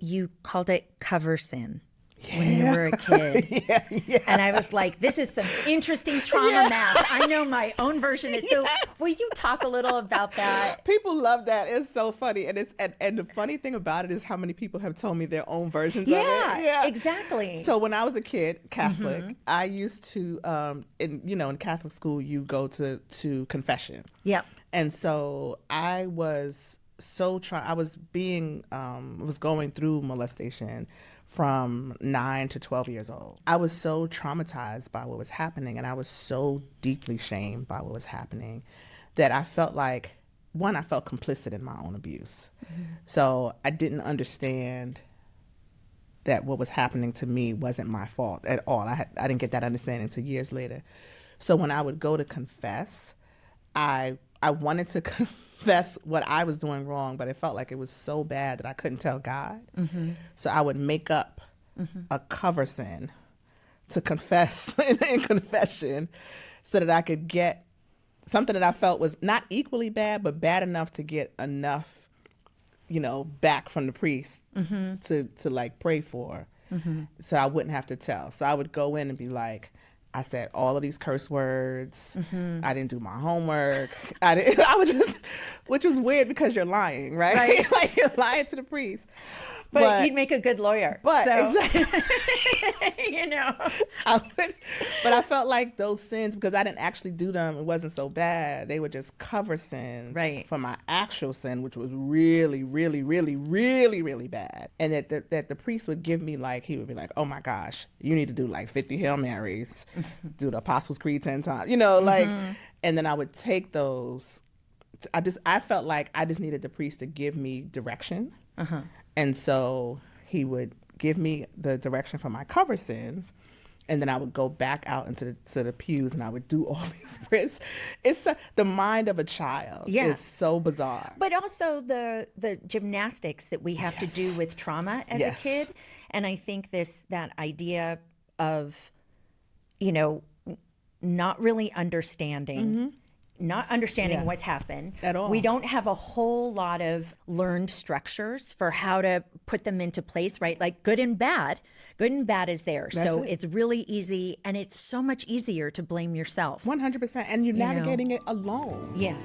you called it cover sin when you were a kid. And I was like, this is some interesting trauma math. I know my own version is. So will you talk a little about that? People love that. It's so funny. And the funny thing about it is how many people have told me their own versions of it. Yeah, exactly. So when I was a kid, Catholic, I used to, in Catholic school, you go to confession. Yep. And so I was I was going through molestation from 9 to 12 years old. I was so traumatized by what was happening, and I was so deeply shamed by what was happening that I felt like, one, I felt complicit in my own abuse. So I didn't understand that what was happening to me wasn't my fault at all. I didn't get that understanding until years later. So when I would go to confess, I wanted to confess what I was doing wrong, but it felt like it was so bad that I couldn't tell God. So I would make up a cover sin to confess in confession so that I could get something that I felt was not equally bad, but bad enough to get enough, back from the priest to like pray for, so I wouldn't have to tell. So I would go in and be like, I said all of these curse words. I didn't do my homework. I would just, which was weird because you're lying, right? Like you're lying to the priest. But you'd make a good lawyer. But so. Exactly. But I felt like those sins, because I didn't actually do them, it wasn't so bad. They were just cover sins for my actual sin, which was really, really, really, really, really bad. And that the priest would give me he would be like, oh my gosh, you need to do 50 Hail Marys, do the Apostles' Creed 10 times, and then I would take those. I felt like I just needed the priest to give me direction. And so he would give me the direction for my cover sins, and then I would go back out into the pews and I would do all these prayers. It's the mind of a child is so bizarre. But also the gymnastics that we have to do with trauma as a kid. And I think that idea of, not really understanding what's happened at all. We don't have a whole lot of learned structures for how to put them into place, right? Like good and bad is there. It's really easy, and it's so much easier to blame yourself. 100%. And you're navigating it alone. Yeah.